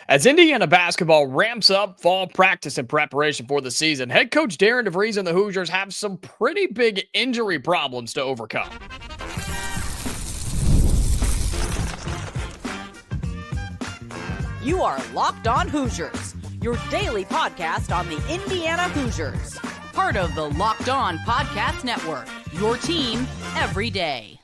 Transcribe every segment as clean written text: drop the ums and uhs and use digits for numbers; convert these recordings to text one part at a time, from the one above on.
As Indiana basketball ramps up fall practice in preparation for the season, head coach Darian Devries and the Hoosiers have some pretty big injury problems to overcome. You are Locked On Hoosiers, your daily podcast on the Indiana Hoosiers. Part of the Locked On Podcast Network, your team every day.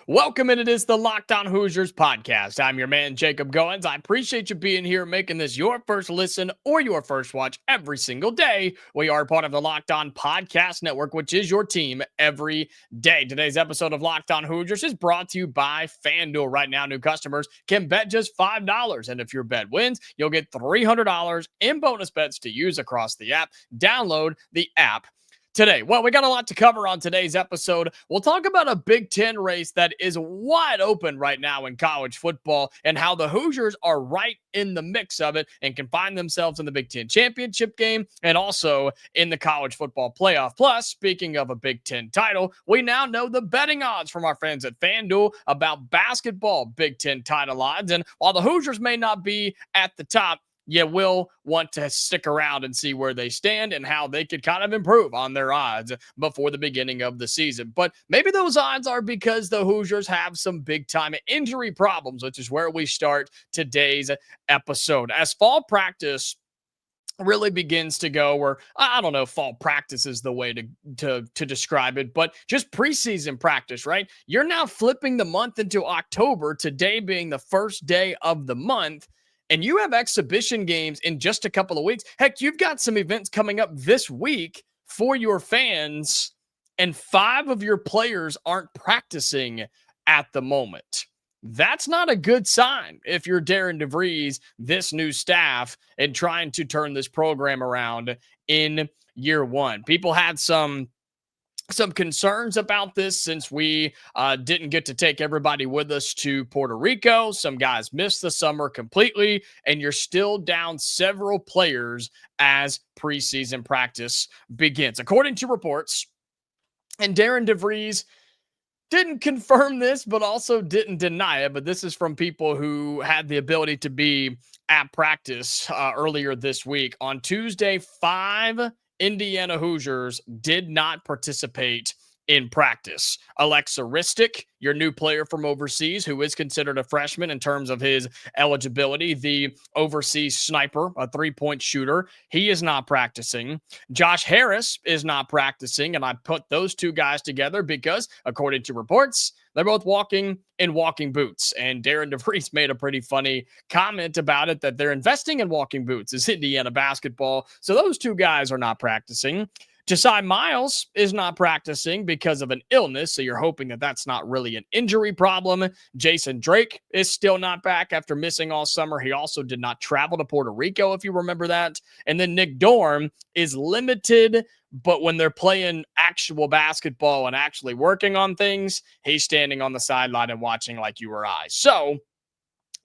Welcome, and it is the Locked On Hoosiers podcast. I'm your man, Jacob Goins. I appreciate you being here, making this your first listen or your first watch every single day. We are part of the Locked On Podcast Network, which is your team every day. Today's episode of Locked On Hoosiers is brought to you by FanDuel. Right now, new customers can bet just $5, and if your bet wins, you'll get $300 in bonus bets to use across the app. Download the app today. Well, we got a lot to cover on today's episode. We'll talk about a Big Ten race that is wide open right now in college football and how the Hoosiers are right in the mix of it and can find themselves in the Big Ten championship game and also in the college football playoff. Plus, speaking of a Big Ten title, we now know the betting odds from our friends at FanDuel about basketball Big Ten title odds. And while the Hoosiers may not be at the top, you will want to stick around and see where they stand and how they could kind of improve on their odds before the beginning of the season. But maybe those odds are because the Hoosiers have some big time injury problems, which is where we start today's episode. As fall practice really begins to go, or I don't know, fall practice is the way to describe it, but just preseason practice, right? You're now flipping the month into October, today being the first day of the month. And you have exhibition games in just a couple of weeks. Heck, you've got some events coming up this week for your fans, and 5 of your players aren't practicing at the moment. That's not a good sign if you're Darian Devries, this new staff, and trying to turn this program around in year one. People had some concerns about this since we didn't get to take everybody with us to Puerto Rico. Some guys missed the summer completely, and you're still down several players as preseason practice begins. According to reports, and Darian Devries didn't confirm this, but also didn't deny it, but this is from people who had the ability to be at practice earlier this week. On Tuesday, 5 Indiana Hoosiers did not participate in practice. Aleksa, Ristic, your new player from overseas, who is considered a freshman in terms of his eligibility, the overseas sniper, a three-point shooter, he is not practicing. Josh Harris is not practicing, and I put those two guys together because, according to reports, they're both walking in walking boots. And Darian Devries made a pretty funny comment about it, that they're investing in walking boots as Indiana basketball. So those two guys are not practicing. Josiah Miles is not practicing because of an illness, so you're hoping that that's not really an injury problem. Jason Drake is still not back after missing all summer. He also did not travel to Puerto Rico, if you remember that. And then Nick Dorn is limited, but when they're playing actual basketball and actually working on things, he's standing on the sideline and watching like you or I. So,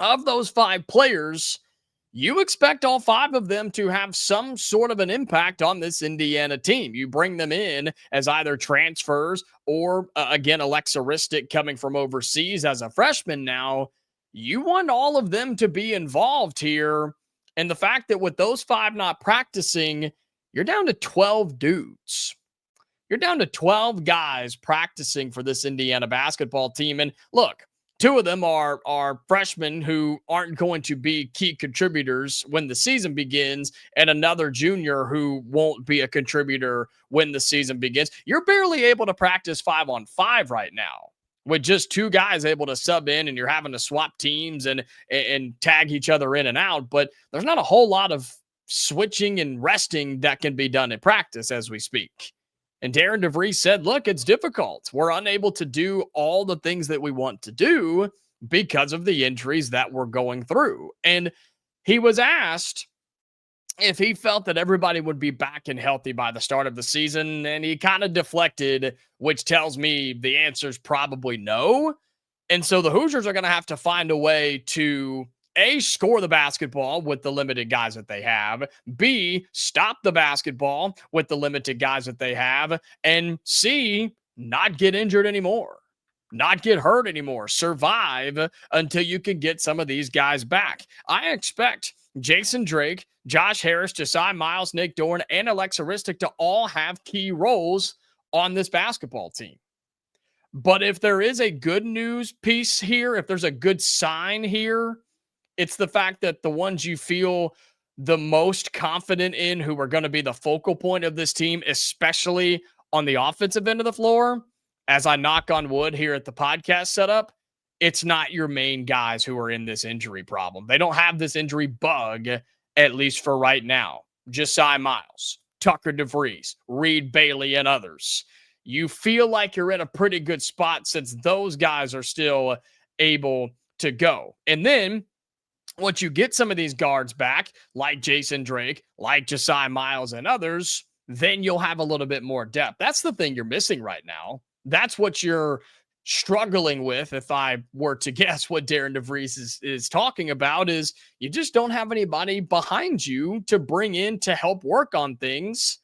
of those 5 players, you expect all 5 of them to have some sort of an impact on this Indiana team. You bring them in as either transfers or, again, Aleksa Ristic coming from overseas as a freshman now. You want all of them to be involved here. And the fact that with those 5 not practicing, you're down to 12 dudes. You're down to 12 guys practicing for this Indiana basketball team. And look, 2 of them are freshmen who aren't going to be key contributors when the season begins, and another junior who won't be a contributor when the season begins. You're barely able to practice 5-on-5 right now with just 2 guys able to sub in, and you're having to swap teams and tag each other in and out. But there's not a whole lot of switching and resting that can be done in practice as we speak. And Darian Devries said, look, it's difficult. We're unable to do all the things that we want to do because of the injuries that we're going through. And he was asked if he felt that everybody would be back and healthy by the start of the season, and he kind of deflected, which tells me the answer is probably no. And so the Hoosiers are going to have to find a way to A, score the basketball with the limited guys that they have, B, stop the basketball with the limited guys that they have, and C, not get injured anymore. not get hurt anymore. Survive until you can get some of these guys back. I expect Jason Drake, Josh Harris, Josiah Miles, Nick Dorn, and Aleksa Ristic to all have key roles on this basketball team. But if there is a good news piece here, if there's a good sign here, it's the fact that the ones you feel the most confident in, who are going to be the focal point of this team, especially on the offensive end of the floor, as I knock on wood here at the podcast setup, it's not your main guys who are in this injury problem. They don't have this injury bug, at least for right now. Josiah Miles, Tucker DeVries, Reed Bailey, and others. You feel like you're in a pretty good spot since those guys are still able to go. And then once you get some of these guards back, like Jason Drake, like Josiah Miles and others, then you'll have a little bit more depth. That's the thing you're missing right now. That's what you're struggling with. If I were to guess what Darian Devries is talking about, is you just don't have anybody behind you to bring in to help work on things.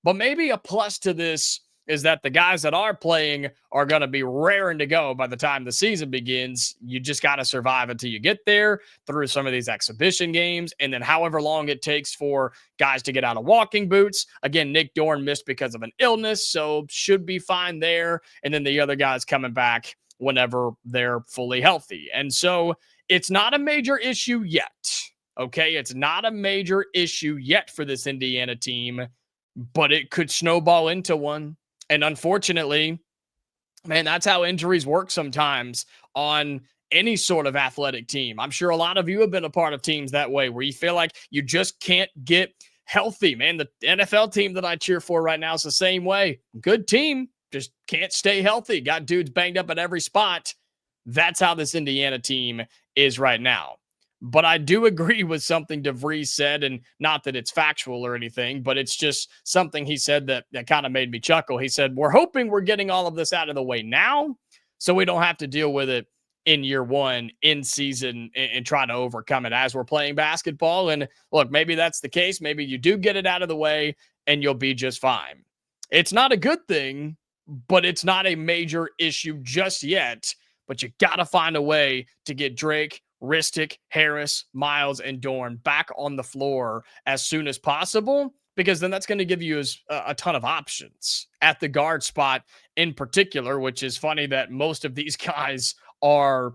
But maybe a plus to this is that the guys that are playing are going to be raring to go by the time the season begins. You just got to survive until you get there through some of these exhibition games. And then however long it takes for guys to get out of walking boots. Again, Nick Dorn missed because of an illness, so should be fine there. And then the other guys coming back whenever they're fully healthy. And so it's not a major issue yet. Okay, it's not a major issue yet for this Indiana team, but it could snowball into one. And unfortunately, man, that's how injuries work sometimes on any sort of athletic team. I'm sure a lot of you have been a part of teams that way, where you feel like you just can't get healthy. Man, the NFL team that I cheer for right now is the same way. Good team, just can't stay healthy. Got dudes banged up at every spot. That's how this Indiana team is right now. But I do agree with something DeVries said, and not that it's factual or anything, but it's just something he said that kind of made me chuckle. He said, we're hoping we're getting all of this out of the way now so we don't have to deal with it in year one, in season, and try to overcome it as we're playing basketball. And look, maybe that's the case. Maybe you do get it out of the way and you'll be just fine. It's not a good thing, but it's not a major issue just yet. But you got to find a way to get Drake, Ristic, Harris, Miles, and Dorn back on the floor as soon as possible, because then that's going to give you a ton of options at the guard spot in particular, which is funny that most of these guys are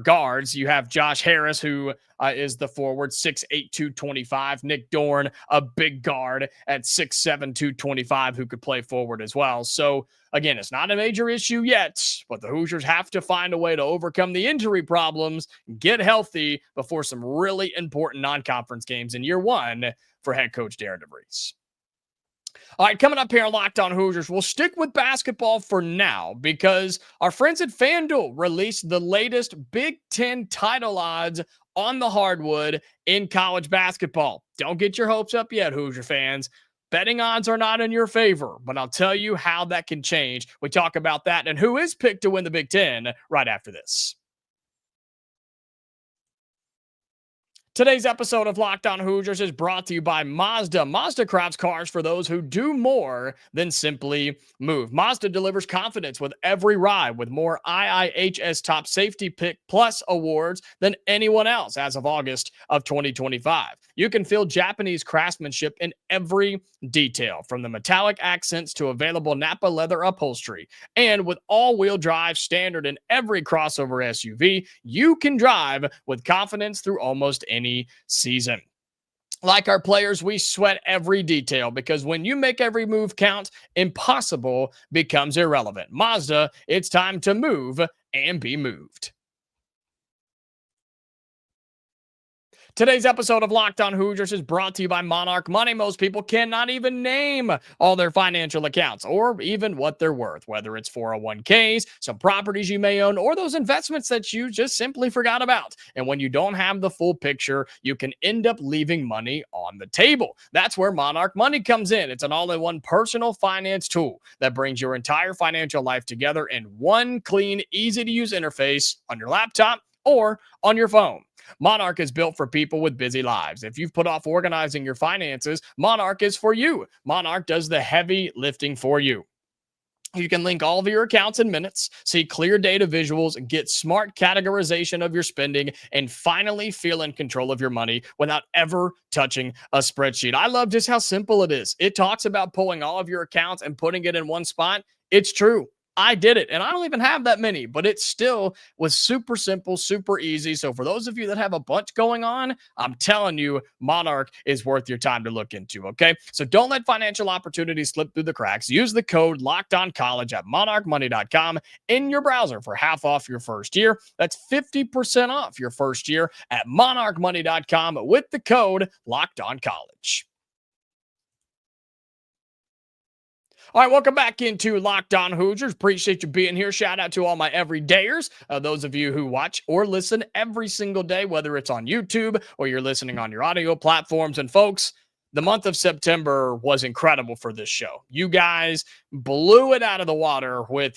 guards. You have Josh Harris, who is the forward, 6'8", 225. Nick Dorn, a big guard at 6'7", 225, who could play forward as well. So again, it's not a major issue yet, but the Hoosiers have to find a way to overcome the injury problems, get healthy before some really important non-conference games in year one for head coach Darian Devries. All right, coming up here on Locked On Hoosiers, we'll stick with basketball for now because our friends at FanDuel released the latest Big Ten title odds on the hardwood in college basketball. Don't get your hopes up yet, Hoosier fans. Betting odds are not in your favor, but I'll tell you how that can change. We talk about that and who is picked to win the Big Ten right after this. Today's episode of Locked On Hoosiers is brought to you by Mazda. Mazda crafts cars for those who do more than simply move. Mazda delivers confidence with every ride, with more IIHS Top Safety Pick Plus awards than anyone else as of August of 2025. You can feel Japanese craftsmanship in every detail, from the metallic accents to available Nappa leather upholstery. And with all-wheel drive standard in every crossover SUV, you can drive with confidence through almost any season. Like our players, we sweat every detail because when you make every move count, impossible becomes irrelevant. Mazda, it's time to move and be moved. Today's episode of Locked On Hoosiers is brought to you by Monarch Money. Most people cannot even name all their financial accounts or even what they're worth, whether it's 401ks, some properties you may own, or those investments that you just simply forgot about. And when you don't have the full picture, you can end up leaving money on the table. That's where Monarch Money comes in. It's an all-in-one personal finance tool that brings your entire financial life together in one clean, easy-to-use interface on your laptop or on your phone. Monarch is built for people with busy lives. If you've put off organizing your finances, Monarch is for you. Monarch does the heavy lifting for you. You can link all of your accounts in minutes, see clear data visuals, get smart categorization of your spending, and finally feel in control of your money without ever touching a spreadsheet. I love just how simple it is. It talks about pulling all of your accounts and putting it in one spot. It's true. I did it, and I don't even have that many, but it still was super simple, super easy. So for those of you that have a bunch going on, I'm telling you, Monarch is worth your time to look into, okay? So don't let financial opportunities slip through the cracks. Use the code LOCKEDONCollege at monarchmoney.com in your browser for half off your first year. That's 50% off your first year at monarchmoney.com with the code LOCKEDONCollege. All right, welcome back into Locked On Hoosiers. Appreciate you being here. Shout out to all my everydayers, those of you who watch or listen every single day, whether it's on YouTube or you're listening on your audio platforms. And folks, the month of September was incredible for this show. You guys blew it out of the water with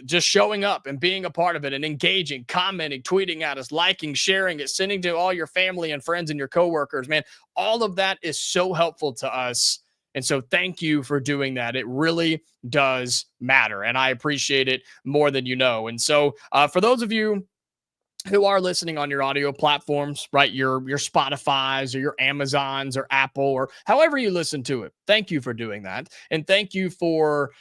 just showing up and being a part of it and engaging, commenting, tweeting at us, liking, sharing it, sending to all your family and friends and your coworkers. Man, all of that is so helpful to us. And so thank you for doing that. It really does matter. And I appreciate it more than you know. And so for those of you who are listening on your audio platforms, right? Your Spotify's or your Amazons or Apple or however you listen to it. Thank you for doing that. And thank you for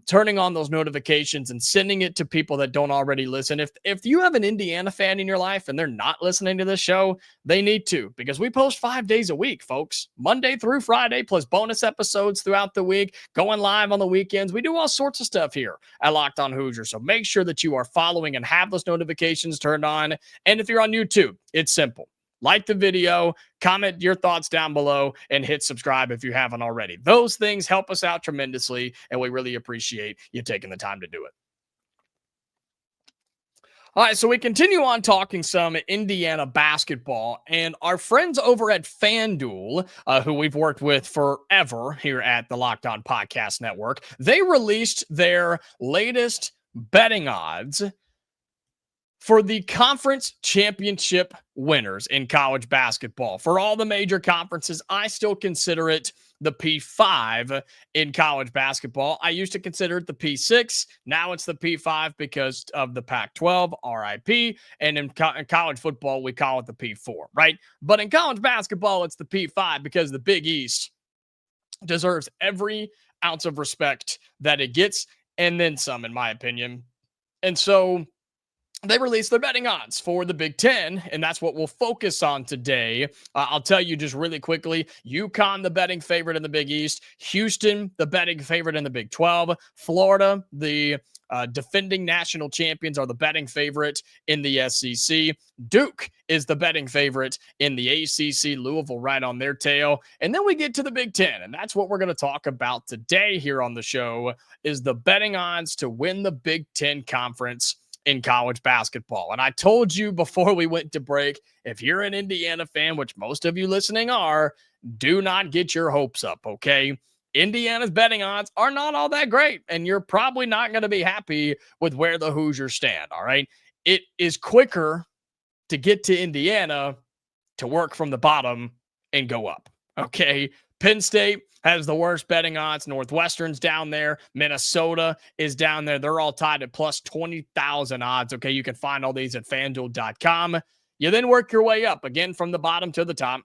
turning on those notifications and sending it to people that don't already listen. If you have an Indiana fan in your life and they're not listening to this show, they need to, because we post 5 days a week, folks, Monday through Friday, plus bonus episodes throughout the week, going live on the weekends. We do all sorts of stuff here at Locked On Hoosiers. So make sure that you are following and have those notifications turned on. And if you're on YouTube, it's simple. Like the video, comment your thoughts down below, and hit subscribe if you haven't already. Those things help us out tremendously, and we really appreciate you taking the time to do it. All right, so we continue on talking some Indiana basketball, and our friends over at FanDuel, who we've worked with forever here at the Locked On Podcast Network, they released their latest betting odds for the conference championship winners in college basketball. For all the major conferences, I still consider it the P5 in college basketball. I used to consider it the P6. Now it's the P5 because of the Pac-12, RIP. And in college football, we call it the P4, right? But in college basketball, it's the P5 because the Big East deserves every ounce of respect that it gets, and then some, in my opinion. And so they released their betting odds for the Big Ten, and that's what we'll focus on today. I'll tell you just really quickly, UConn, the betting favorite in the Big East, Houston, the betting favorite in the Big 12, Florida, the defending national champions, are the betting favorite in the SEC. Duke is the betting favorite in the ACC, Louisville right on their tail. And then we get to the Big Ten, and that's what we're going to talk about today here on the show, is the betting odds to win the Big Ten Conference in college basketball. And I told you before we went to break, if you're an Indiana fan, which most of you listening are, do not get your hopes up, okay? Indiana's betting odds are not all that great, and you're probably not going to be happy with where the Hoosiers stand, all right? It is quicker to get to Indiana to work from the bottom and go up, okay? Penn State has the worst betting odds. Northwestern's down there. Minnesota is down there. They're all tied at plus 20,000 odds. Okay, you can find all these at FanDuel.com. You then work your way up, again, from the bottom to the top.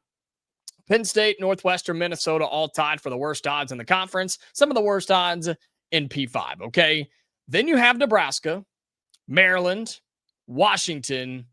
Penn State, Northwestern, Minnesota, all tied for the worst odds in the conference. Some of the worst odds in P5, okay? Then you have Nebraska, Maryland, Washington,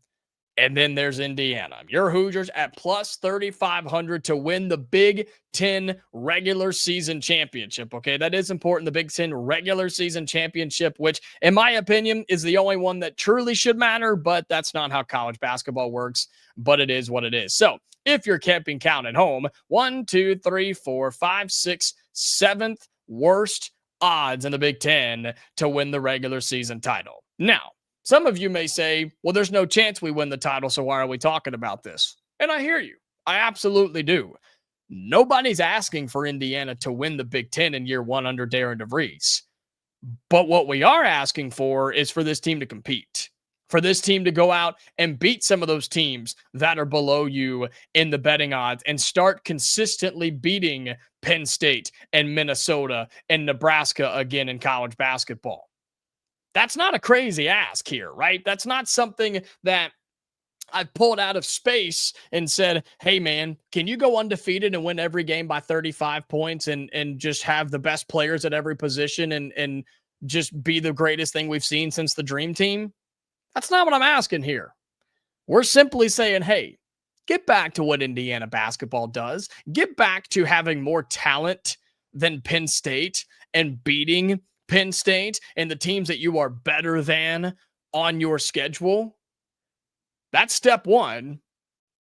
and then there's Indiana. Your Hoosiers at plus 3,500 to win the Big Ten regular season championship. Okay, that is important. The Big Ten regular season championship, which in my opinion is the only one that truly should matter, but that's not how college basketball works, but it is what it is. So if you're keeping count at home, 1, 2, 3, 4, 5, 6, 7th worst odds in the Big Ten to win the regular season title. Now, some of you may say, well, there's no chance we win the title, so why are we talking about this? And I hear you. I absolutely do. Nobody's asking for Indiana to win the Big Ten in year one under Darian Devries. But what we are asking for is for this team to compete. for this team to go out and beat some of those teams that are below you in the betting odds and start consistently beating Penn State and Minnesota and Nebraska again in college basketball. That's not a crazy ask here, right? That's not something that I pulled out of space and said, hey, man, can you go undefeated and win every game by 35 points and just have the best players at every position and just be the greatest thing we've seen since the Dream Team? That's not what I'm asking here. We're simply saying, hey, get back to what Indiana basketball does. Get back to having more talent than Penn State and beating Penn State and the teams that you are better than on your schedule. That's step one.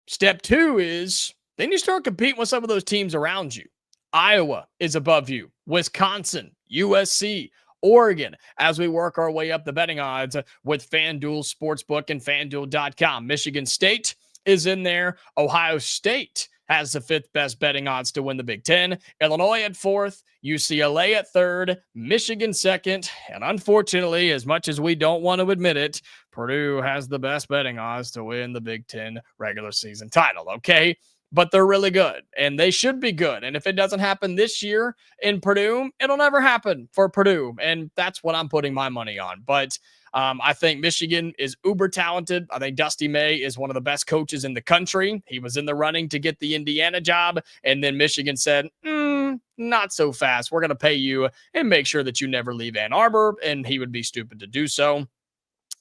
Step two is then you start competing with some of those teams around you. Iowa is above you. Wisconsin, USC, Oregon, as we work our way up the betting odds with FanDuel Sportsbook and FanDuel.com. Michigan State is in there. Ohio State has the fifth best betting odds to win the Big Ten. Illinois at fourth, UCLA at third, Michigan second, and unfortunately, as much as we don't want to admit it, Purdue has the best betting odds to win the Big Ten regular season title, okay? But they're really good, and they should be good. And if it doesn't happen this year in Purdue, it'll never happen for Purdue, and that's what I'm putting my money on. But I think Michigan is uber talented. I think Dusty May is one of the best coaches in the country. He was in the running to get the Indiana job, and then Michigan said, not so fast. We're going to pay you and make sure that you never leave Ann Arbor, and he would be stupid to do so.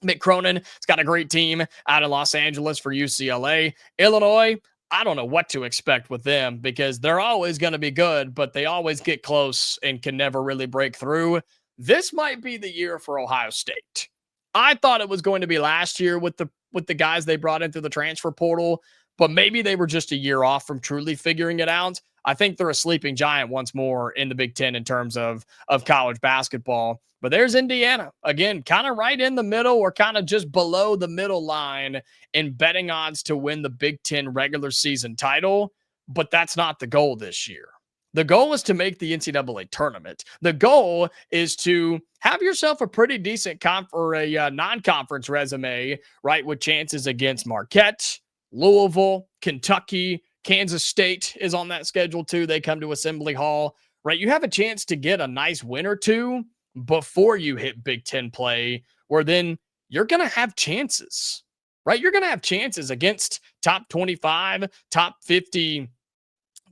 Mick Cronin's got a great team out of Los Angeles for UCLA. Illinois, I don't know what to expect with them because they're always going to be good, but they always get close and can never really break through. This might be the year for Ohio State. I thought it was going to be last year with the guys they brought in through the transfer portal, but maybe they were just a year off from truly figuring it out. I think they're a sleeping giant once more in the Big Ten in terms of college basketball. But there's Indiana, again, kind of right in the middle or kind of just below the middle line in betting odds to win the Big Ten regular season title. But that's not the goal this year. The goal is to make the NCAA tournament. The goal is to have yourself a pretty decent non-conference resume, right, with chances against Marquette, Louisville, Kentucky, Kansas State is on that schedule too. They come to Assembly Hall, right? You have a chance to get a nice win or two before you hit Big Ten play, where then you're going to have chances, right? You're going to have chances against top 25, top 50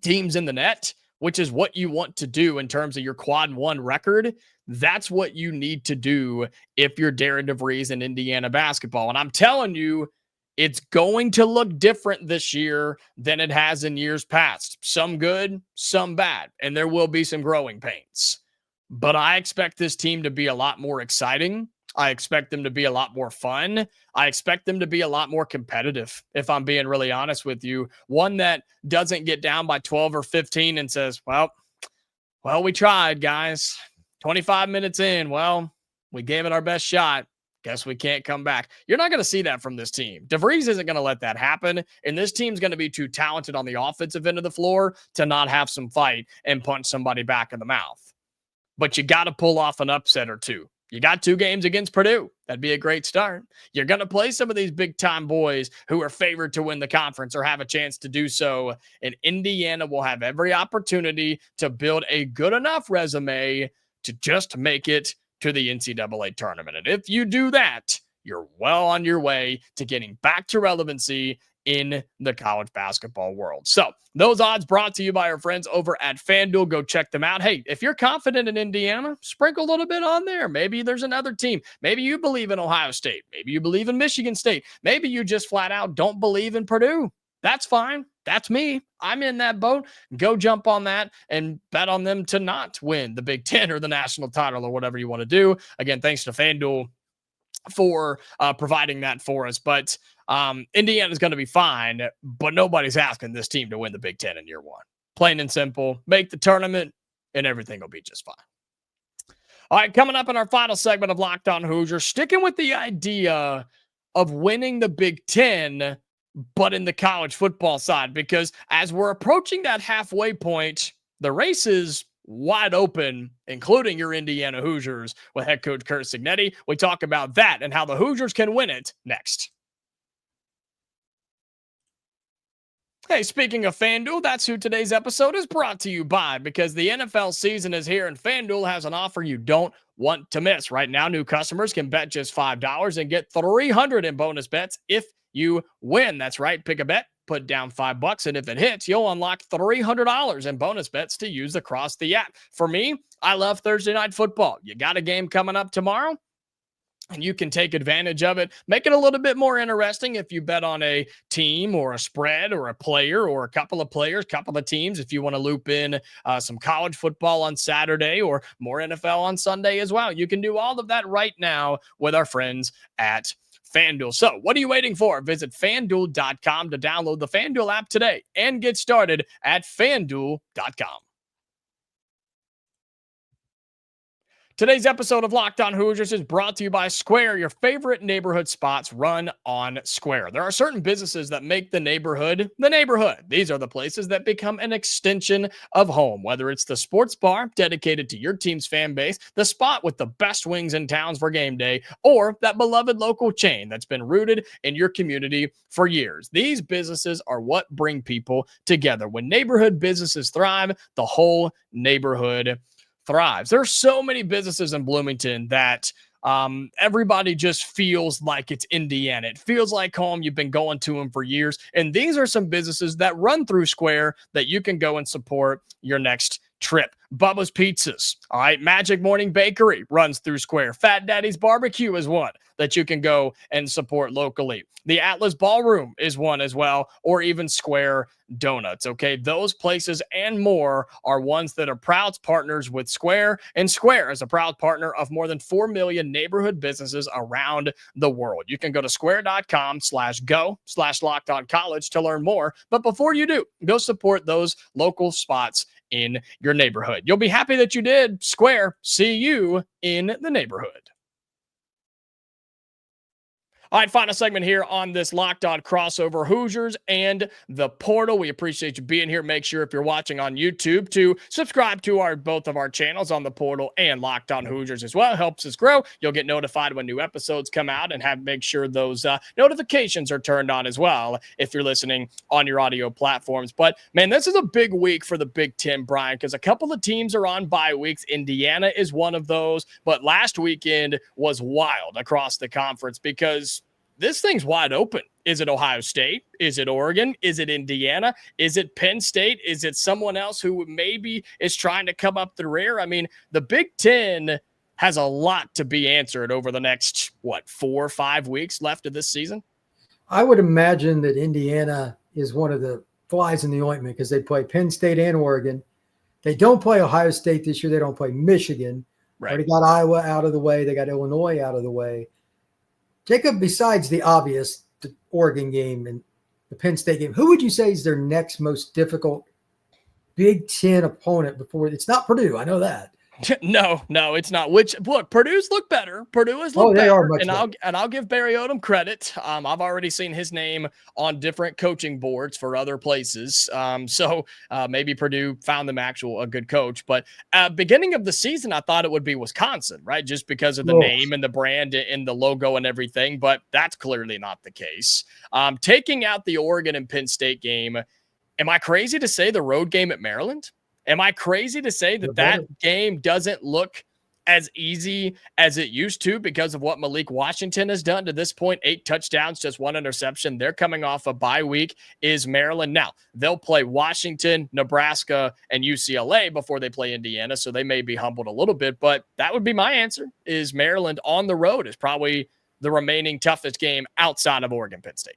teams in the net, which is what you want to do in terms of your quad one record. That's what you need to do if you're Darian Devries in Indiana basketball. And I'm telling you, it's going to look different this year than it has in years past. Some good, some bad, and there will be some growing pains. But I expect this team to be a lot more exciting. I expect them to be a lot more fun. I expect them to be a lot more competitive, if I'm being really honest with you. One that doesn't get down by 12 or 15 and says, well, we tried, guys. 25 minutes in, well, we gave it our best shot. Guess we can't come back. You're not going to see that from this team. DeVries isn't going to let that happen, and this team's going to be too talented on the offensive end of the floor to not have some fight and punch somebody back in the mouth. But you got to pull off an upset or two. You got 2 games against Purdue. That'd be a great start. You're going to play some of these big-time boys who are favored to win the conference or have a chance to do so, and Indiana will have every opportunity to build a good enough resume to just make it to the NCAA tournament. And if you do that, you're well on your way to getting back to relevancy in the college basketball world. So those odds brought to you by our friends over at FanDuel. Go check them out. Hey, if you're confident in Indiana, sprinkle a little bit on there. Maybe there's another team. Maybe you believe in Ohio State. Maybe you believe in Michigan State. Maybe you just flat out don't believe in Purdue. That's fine. That's me. I'm in that boat. Go jump on that and bet on them to not win the Big Ten or the national title or whatever you want to do. Again, thanks to FanDuel for providing that for us. But Indiana's going to be fine, but nobody's asking this team to win the Big Ten in year one. Plain and simple. Make the tournament, and everything will be just fine. All right, coming up in our final segment of Locked On Hoosiers, sticking with the idea of winning the Big Ten, but in the college football side, because as we're approaching that halfway point, the race is wide open, including your Indiana Hoosiers with head coach Curt Cignetti. We talk about that and how the Hoosiers can win it next. Hey, speaking of FanDuel, that's who today's episode is brought to you by, because the NFL season is here and FanDuel has an offer you don't want to miss. Right now, new customers can bet just $5 and get $300 in bonus bets if you win. That's right. Pick a bet, put down $5, and if it hits, you'll unlock $300 in bonus bets to use across the app. For me, I love Thursday Night Football. You got a game coming up tomorrow, and you can take advantage of it. Make it a little bit more interesting if you bet on a team or a spread or a player or a couple of players, couple of teams. If you want to loop in some college football on Saturday or more NFL on Sunday as well, you can do all of that right now with our friends at FanDuel. So what are you waiting for? Visit FanDuel.com to download the FanDuel app today and get started at FanDuel.com. Today's episode of Locked On Hoosiers is brought to you by Square, your favorite neighborhood spots run on Square. There are certain businesses that make the neighborhood the neighborhood. These are the places that become an extension of home, whether it's the sports bar dedicated to your team's fan base, the spot with the best wings in towns for game day, or that beloved local chain that's been rooted in your community for years. These businesses are what bring people together. When neighborhood businesses thrive, the whole neighborhood thrives. There are so many businesses in Bloomington that everybody just feels like it's Indiana. It feels like home. You've been going to them for years. And these are some businesses that run through Square that you can go and support your next trip. Bubba's Pizzas. All right. Magic Morning Bakery runs through Square. Fat Daddy's Barbecue is one that you can go and support locally. The Atlas Ballroom is one as well, or even Square Donuts. Okay. Those places and more are ones that are proud partners with Square, and Square is a proud partner of more than 4 million neighborhood businesses around the world. You can go to square.com/go/lockedoncollege to learn more. But before you do, go support those local spots in your neighborhood. You'll be happy that you did. Square, see you in the neighborhood. All right, final segment here on this Locked On crossover, Hoosiers and the Portal. We appreciate you being here. Make sure if you're watching on YouTube to subscribe to both of our channels on the Portal and Locked On Hoosiers as well. It helps us grow. You'll get notified when new episodes come out, and make sure those notifications are turned on as well if you're listening on your audio platforms. But man, this is a big week for the Big Ten, Brian, because a couple of teams are on bye weeks. Indiana is one of those, but last weekend was wild across the conference because this thing's wide open. Is it Ohio State? Is it Oregon? Is it Indiana? Is it Penn State? Is it someone else who maybe is trying to come up the rear? I mean, the Big Ten has a lot to be answered over the next, 4 or 5 weeks left of this season? I would imagine that Indiana is one of the flies in the ointment because they play Penn State and Oregon. They don't play Ohio State this year. They don't play Michigan. Right. Already got Iowa out of the way. They got Illinois out of the way. Jacob, besides the obvious, the Oregon game and the Penn State game, who would you say is their next most difficult Big Ten opponent before? It's not Purdue. I know that. No, it's not. Which, look, Purdue's look better. Purdue has looked better, and I'll give Barry Odom credit. I've already seen his name on different coaching boards for other places. So maybe Purdue found them a good coach. But beginning of the season, I thought it would be Wisconsin, right? Just because of the name and the brand and the logo and everything. But that's clearly not the case. Taking out the Oregon and Penn State game, am I crazy to say the road game at Maryland? Am I crazy to say that game doesn't look as easy as it used to because of what Malik Washington has done to this point? 8 touchdowns, just 1 interception. They're coming off a bye week. Is Maryland. Now, they'll play Washington, Nebraska, and UCLA before they play Indiana, so they may be humbled a little bit, but that would be my answer, is Maryland on the road is probably the remaining toughest game outside of Oregon, Penn State.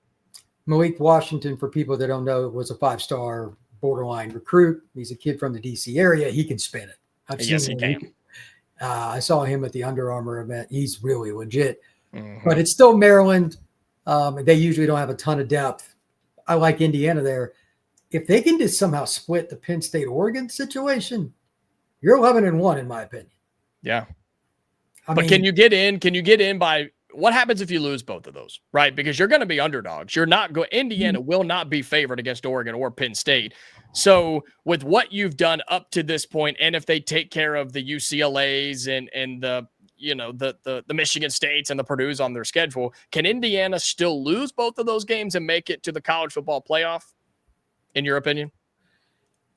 Malik Washington, for people that don't know, was a 5-star borderline recruit. He's a kid from the DC area. He can spin it. Yes, he can. I saw him at the Under Armour event. He's really legit. Mm-hmm. But it's still Maryland. They usually don't have a ton of depth. I like Indiana there. If they can just somehow split the Penn State-Oregon situation, you're 11-1 in my opinion. Yeah. But can you get in? Can you get in by what happens if you lose both of those, right? Because you're going to be underdogs. Indiana will not be favored against Oregon or Penn State. So with what you've done up to this point, and if they take care of the UCLAs and the the Michigan States and the Purdue's on their schedule, can Indiana still lose both of those games and make it to the college football playoff, in your opinion?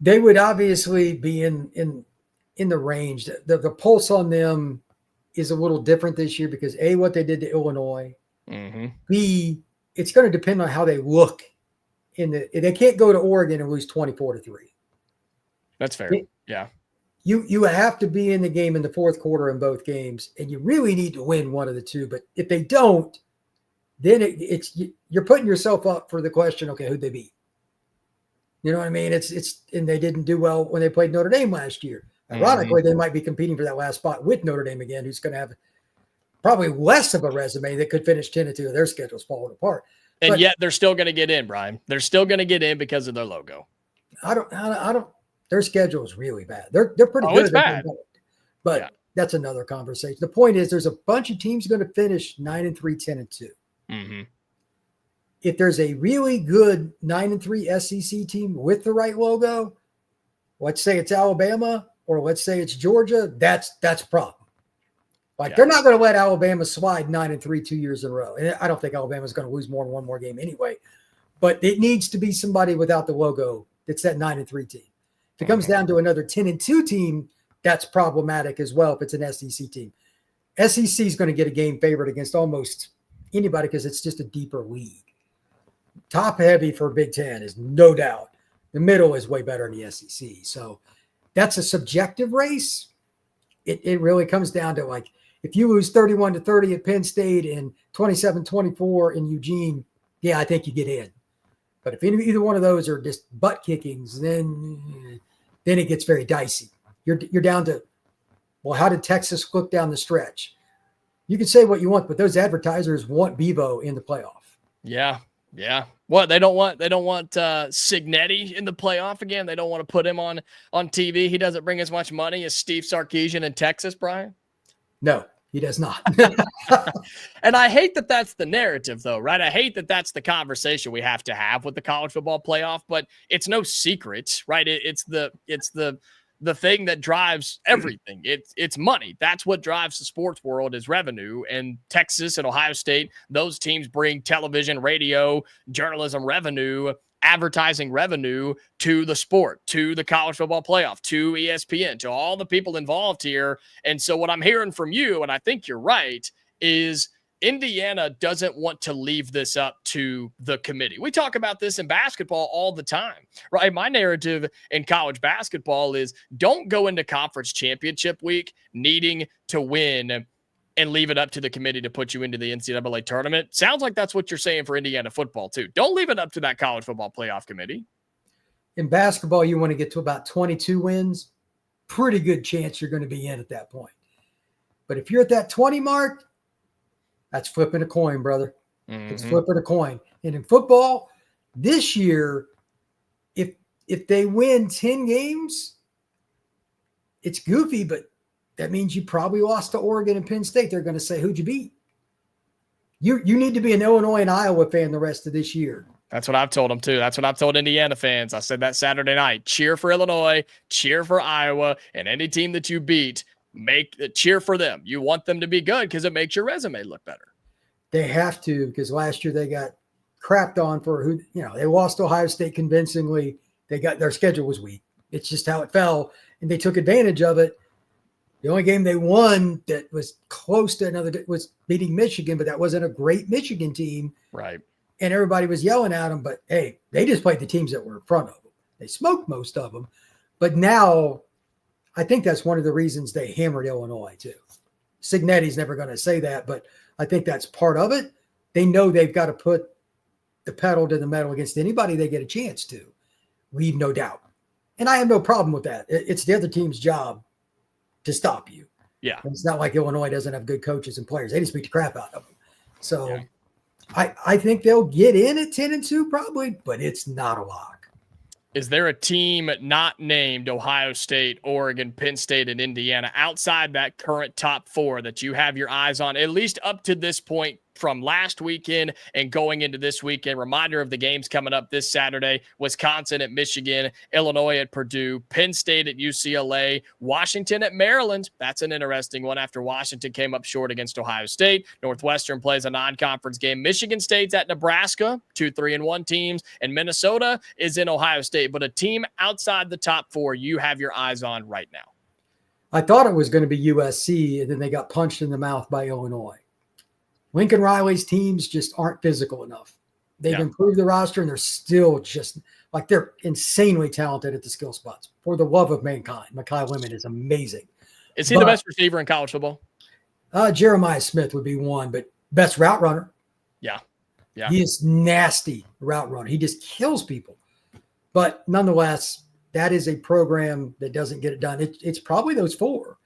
They would obviously be in the range. The pulse on them is a little different this year because A, what they did to Illinois, B, it's going to depend on how they look they can't go to Oregon and lose 24-3. That's fair. Yeah. You have to be in the game in the fourth quarter in both games, and you really need to win one of the two. But if they don't, then you're putting yourself up for the question, okay, who'd they beat? You know what I mean? And they didn't do well when they played Notre Dame last year. Ironically, they might be competing for that last spot with Notre Dame again, who's going to have probably less of a resume that could finish 10-2. Their schedule's falling apart. And yet they're still going to get in, Brian. They're still going to get in because of their logo. I don't. Their schedule is really bad. They're pretty good. It's bad. But that's another conversation. The point is, there's a bunch of teams going to finish 9-3, 10-2. If there's a really good 9-3 SEC team with the right logo, let's say it's Alabama or let's say it's Georgia, that's a problem. They're not going to let Alabama slide 9-3 2 years in a row. And I don't think Alabama's going to lose more than one more game anyway. But it needs to be somebody without the logo that's that 9-3 team. If it comes down to another 10-2 team, that's problematic as well if it's an SEC team. SEC is going to get a game favorite against almost anybody because it's just a deeper league. Top heavy for Big Ten is no doubt. The middle is way better in the SEC. So that's a subjective race. It really comes down to if you lose 31-30 at Penn State and 27-24 in Eugene, yeah, I think you get in. But if either one of those are just butt kickings, then it gets very dicey. You're down to, well, how did Texas look down the stretch? You can say what you want, but those advertisers want Bevo in the playoff. Yeah. Yeah. What they don't want Signetti in the playoff again. They don't want to put him on TV. He doesn't bring as much money as Steve Sarkisian in Texas, Brian. No, he does not. And I hate that that's the narrative, though, right? I hate that that's the conversation we have to have with the college football playoff, but it's no secret, right? It's the thing that drives everything. It's money. That's what drives the sports world is revenue. And Texas and Ohio State, those teams bring television, radio, journalism revenue, advertising revenue to the sport, to the college football playoff, to ESPN, to all the people involved here. And so what I'm hearing from you, and I think you're right, is Indiana doesn't want to leave this up to the committee. We talk about this in basketball all the time, right? My narrative in college basketball is don't go into conference championship week needing to win and leave it up to the committee to put you into the NCAA tournament. Sounds like that's what you're saying for Indiana football too. Don't leave it up to that college football playoff committee. In basketball, you want to get to about 22 wins. Pretty good chance you're going to be in at that point. But if you're at that 20 mark, that's flipping a coin, brother. It's flipping a coin. And in football, this year, if they win 10 games, it's goofy, but that means you probably lost to Oregon and Penn State. They're going to say, who'd you beat? You need to be an Illinois and Iowa fan the rest of this year. That's what I've told them too. That's what I've told Indiana fans. I said that Saturday night, cheer for Illinois, cheer for Iowa, and any team that you beat, cheer for them. You want them to be good because it makes your resume look better. They have to, because last year they got crapped on for they lost to Ohio State convincingly. Their schedule was weak. It's just how it fell, and they took advantage of it. The only game they won that was close to another was beating Michigan, but that wasn't a great Michigan team. Right. And everybody was yelling at them, but hey, they just played the teams that were in front of them. They smoked most of them. But now I think that's one of the reasons they hammered Illinois too. Signetti's never going to say that, but I think that's part of it. They know they've got to put the pedal to the metal against anybody they get a chance to. Leave no doubt. And I have no problem with that. It's the other team's job to stop you. Yeah. And it's not like Illinois doesn't have good coaches and players. They just beat the crap out of them. So I think they'll get in at 10-2 probably, but it's not a lock. Is there a team not named Ohio State, Oregon, Penn State, and Indiana outside that current top 4 that you have your eyes on, at least up to this point from last weekend and going into this weekend? Reminder of the games coming up this Saturday: Wisconsin at Michigan, Illinois at Purdue, Penn State at UCLA, Washington at Maryland. That's an interesting one after Washington came up short against Ohio State. Northwestern plays a non-conference game. Michigan State's at Nebraska, 2-3-1 teams, and Minnesota is in Ohio State. But a team outside the top 4 you have your eyes on right now. I thought it was going to be USC, and then they got punched in the mouth by Illinois. Lincoln Riley's teams just aren't physical enough. They've improved the roster, and they're still just like they're insanely talented at the skill spots. For the love of mankind, Mekhi Lemon is amazing. Is he the best receiver in college football? Jeremiah Smith would be one, but best route runner. Yeah. He is nasty route runner. He just kills people. But nonetheless, that is a program that doesn't get it done. It's probably those 4.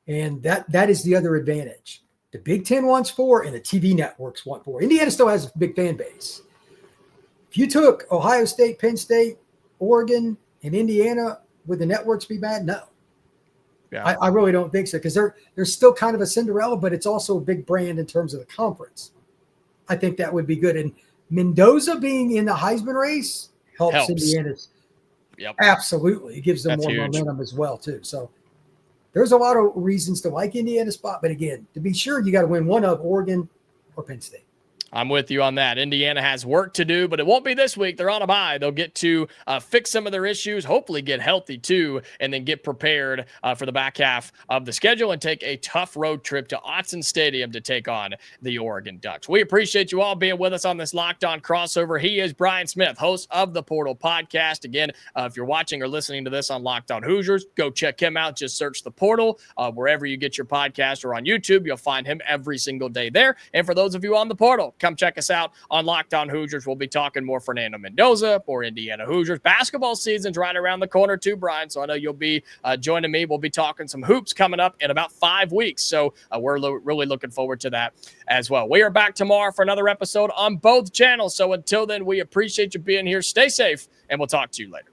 And that is the other advantage. The Big Ten wants 4, and the TV networks want 4. Indiana still has a big fan base. If you took Ohio State, Penn State, Oregon, and Indiana, would the networks be bad? No. Yeah. I really don't think so, because they're still kind of a Cinderella, but it's also a big brand in terms of the conference. I think that would be good. And Mendoza being in the Heisman race helps. Indiana's. Yep. Absolutely. It gives them more momentum as well, too. So there's a lot of reasons to like Indiana's spot. But again, to be sure, you got to win one of Oregon or Penn State. I'm with you on that. Indiana has work to do, but it won't be this week. They're on a bye. They'll get to fix some of their issues, hopefully get healthy too, and then get prepared for the back half of the schedule and take a tough road trip to Autzen Stadium to take on the Oregon Ducks. We appreciate you all being with us on this Locked On crossover. He is Brian Smith, host of the Portal Podcast. Again, if you're watching or listening to this on Locked On Hoosiers, go check him out. Just search the Portal wherever you get your podcast, or on YouTube. You'll find him every single day there. And for those of you on the Portal, come check us out on Locked On Hoosiers. We'll be talking more Fernando Mendoza or Indiana Hoosiers. Basketball season's right around the corner too, Brian, so I know you'll be joining me. We'll be talking some hoops coming up in about 5 weeks, so we're really looking forward to that as well. We are back tomorrow for another episode on both channels, so until then, we appreciate you being here. Stay safe, and we'll talk to you later.